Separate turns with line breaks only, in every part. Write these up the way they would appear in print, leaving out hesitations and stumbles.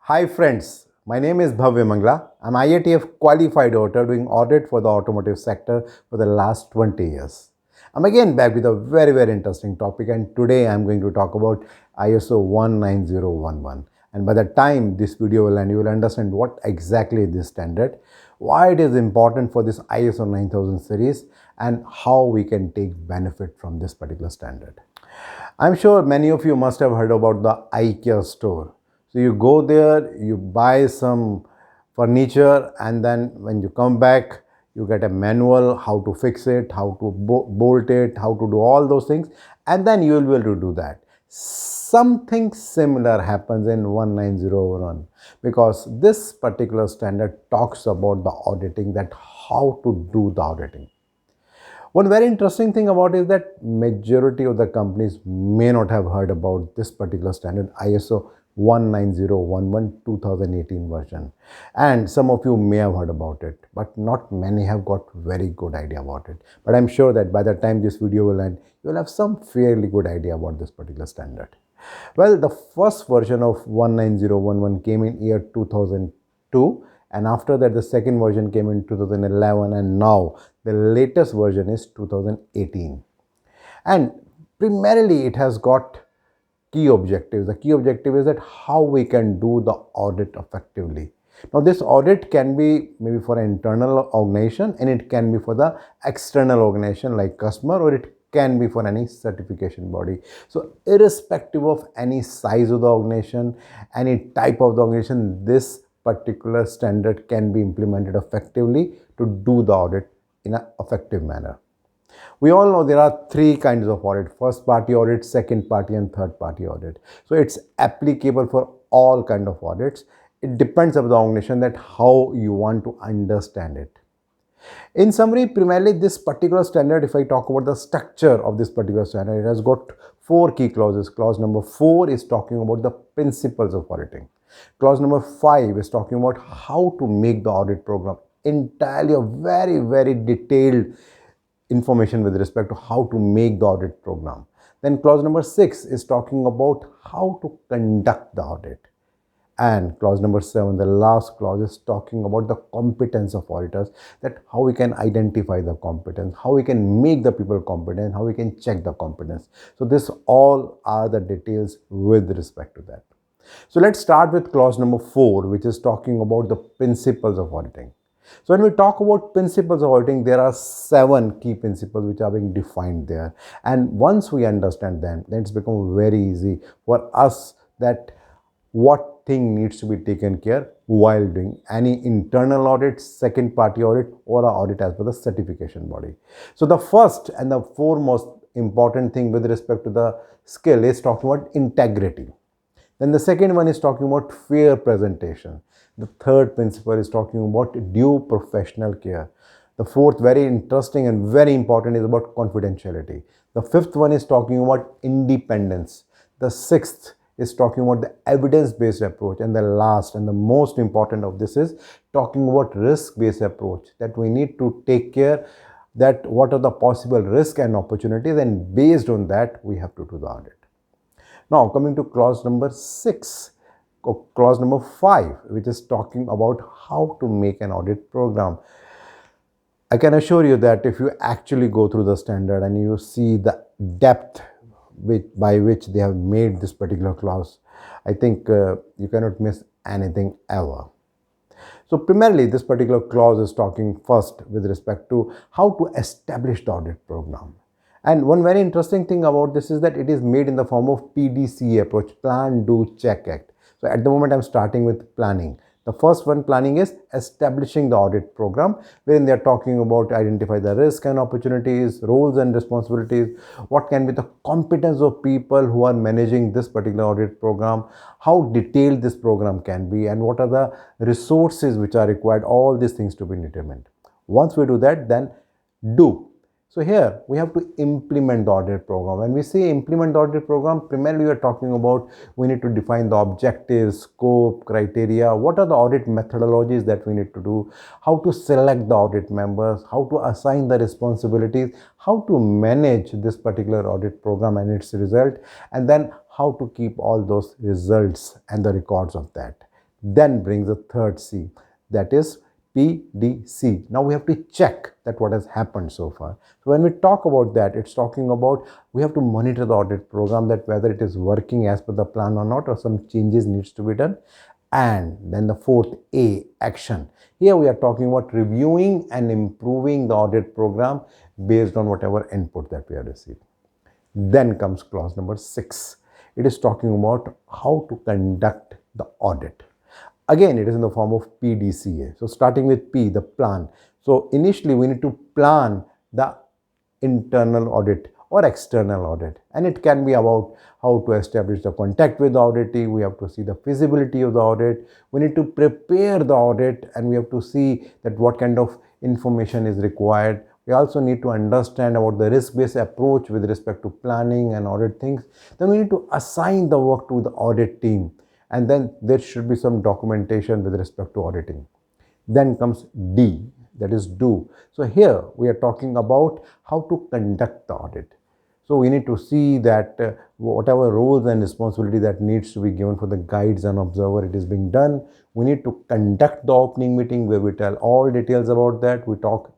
Hi friends, my name is Bhavya Mangla. I'm IATF qualified auditor doing audit for the automotive sector for the last 20 years. I'm again back with a very interesting topic, and today I'm going to talk about ISO 19011. And by the time this video will end, you will understand what exactly is this standard, why it is important for this ISO 9000 series, and how we can take benefit from this particular standard. I'm sure many of you must have heard about the IKEA store. So you go there, you buy some furniture, and then when you come back, you get a manual how to fix it, how to bolt it, how to do all those things, and then you will be able to do that. Something similar happens in 19001 because this particular standard talks about the auditing, that how to do the auditing. One very interesting thing about it is that majority of the companies may not have heard about this particular standard, ISO 19011 2018 version, and some of you may have heard about it, but not many have got very good idea about it. But I'm sure that by the time this video will end, you will have some fairly good idea about this particular standard. Well, the first version of 19011 came in year 2002, and after that the second version came in 2011, and now the latest version is 2018. And primarily it has got key objectives. The key objective is that how we can do the audit effectively. Now this audit can be maybe for an internal organization, and it can be for the external organization like customer, or it can be for any certification body. So irrespective of any size of the organization, any type of the organization, this particular standard can be implemented effectively to do the audit in an effective manner. We all know there are three kinds of audit: first party audit, second party, and third party audit. So it's applicable for all kind of audits. It depends on the organization that how you want to understand it. In summary, primarily this particular standard, if I talk about the structure of this particular standard, it has got four key clauses. Clause number 4 is talking about the principles of auditing. Clause number 5 is talking about how to make the audit program, entirely a very detailed information with respect to how to make the audit program. Then clause number 6 is talking about how to conduct the audit. And clause number 7, the last clause, is talking about the competence of auditors, that how we can identify the competence, how we can make the people competent, how we can check the competence. So this all are the details with respect to that. So let's start with clause number 4, which is talking about the principles of auditing. So when we talk about principles of auditing, there are 7 key principles which are being defined there. And once we understand them, then it's become very easy for us that what thing needs to be taken care while doing any internal audit, second party audit, or an audit as per the certification body. So the first and the foremost important thing with respect to the skill is talking about integrity. Then the second one is talking about fair presentation. The third principle is talking about due professional care. The fourth, very interesting and very important, is about confidentiality. The fifth one is talking about independence. The sixth is talking about the evidence-based approach. And the last and the most important of this is talking about risk-based approach, that we need to take care that what are the possible risks and opportunities, and based on that we have to do the audit. Now coming to clause number 6, clause number 5, which is talking about how to make an audit program. I can assure you that if you actually go through the standard and you see the depth by which they have made this particular clause, I think you cannot miss anything ever. So primarily this particular clause is talking first with respect to how to establish the audit program. And one very interesting thing about this is that it is made in the form of PDCA approach, Plan, Do, Check, Act. So at the moment I'm starting with planning. The first one, planning, is establishing the audit program, wherein they are talking about identify the risk and opportunities, roles and responsibilities, what can be the competence of people who are managing this particular audit program, how detailed this program can be, and what are the resources which are required, all these things to be determined. Once we do that, then do. So here we have to implement the audit program. When we say implement the audit program, primarily we are talking about we need to define the objectives, scope, criteria, what are the audit methodologies that we need to do, how to select the audit members, how to assign the responsibilities, how to manage this particular audit program and its result, and then how to keep all those results and the records of that. Then brings the third C, that is PDC. Now we have to check that what has happened so far. So when we talk about that, it's talking about we have to monitor the audit program, that whether it is working as per the plan or not, or some changes needs to be done. And then the fourth A, action. Here we are talking about reviewing and improving the audit program based on whatever input that we have received. Then comes clause number 6. It is talking about how to conduct the audit. Again, it is in the form of PDCA. So starting with P, the plan. So initially we need to plan the internal audit or external audit, and it can be about how to establish the contact with the auditee. We have to see the feasibility of the audit. We need to prepare the audit, and we have to see that what kind of information is required. We also need to understand about the risk-based approach with respect to planning and audit things. Then we need to assign the work to the audit team, and then there should be some documentation with respect to auditing. Then comes D, that is do. So here we are talking about how to conduct the audit. So we need to see that whatever roles and responsibility that needs to be given for the guides and observer, it is being done. We need to conduct the opening meeting where we tell all details about that. We talk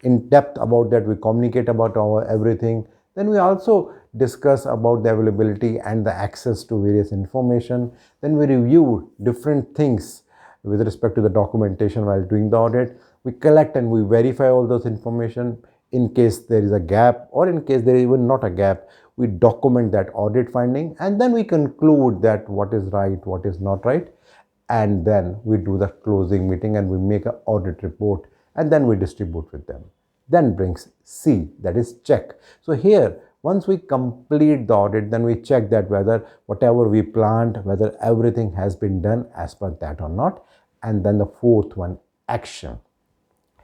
in depth about that. We communicate about our everything. Then we also discuss about the availability and the access to various information. Then we review different things with respect to the documentation while doing the audit. We collect and we verify all those information. In case there is a gap, or in case there is even not a gap, we document that audit finding, and then we conclude that what is right, what is not right, and then we do the closing meeting and we make an audit report, and then we distribute with them. Then brings C, that is check. So here, once we complete the audit, then we check that whether whatever we planned, whether everything has been done as per that or not. And then the fourth one, action.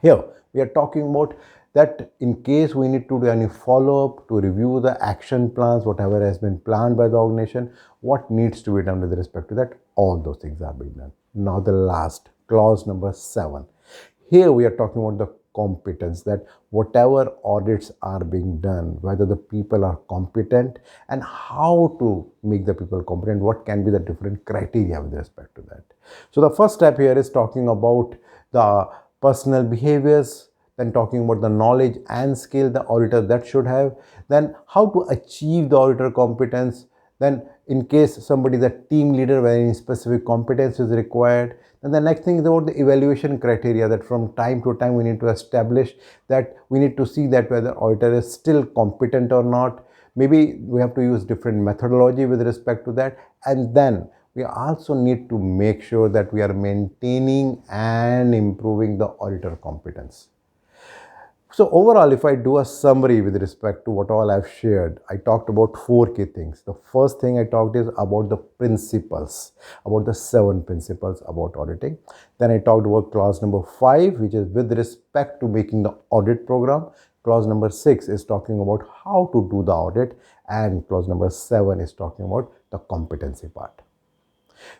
Here we are talking about that in case we need to do any follow-up, to review the action plans, whatever has been planned by the organization, what needs to be done with respect to that, all those things are being done. Now the last, clause number 7. Here we are talking about the competence, that whatever audits are being done, whether the people are competent, and how to make the people competent, what can be the different criteria with respect to that. So the first step here is talking about the personal behaviors, then talking about the knowledge and skill the auditor that should have, then how to achieve the auditor competence, then in case somebody is a team leader where any specific competence is required. And the next thing is about the evaluation criteria, that from time to time we need to establish that we need to see that whether auditor is still competent or not. Maybe we have to use different methodology with respect to that. And then we also need to make sure that we are maintaining and improving the auditor competence. So overall, if I do a summary with respect to what all I've shared, I talked about 4 key things. The first thing I talked is about the principles, about the 7 principles about auditing. Then I talked about clause number 5, which is with respect to making the audit program. Clause number 6 is talking about how to do the audit, and clause number 7 is talking about the competency part.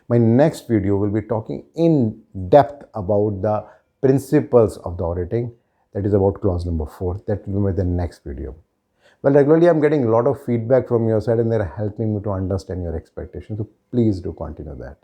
My next video will be talking in depth about the principles of the auditing. That is about clause number 4. That will be the next video. Well, regularly I'm getting a lot of feedback from your side, and they're helping me to understand your expectations. So please do continue that.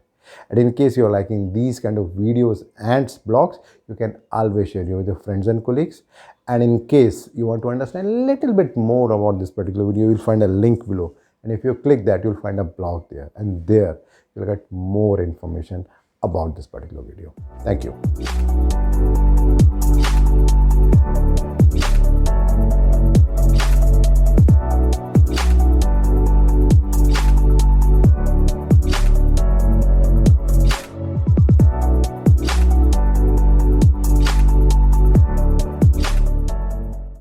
And in case you're liking these kind of videos and blogs, you can always share it with your friends and colleagues. And in case you want to understand a little bit more about this particular video, you'll find a link below. And if you click that, you'll find a blog there. And there you'll get more information about this particular video. Thank you.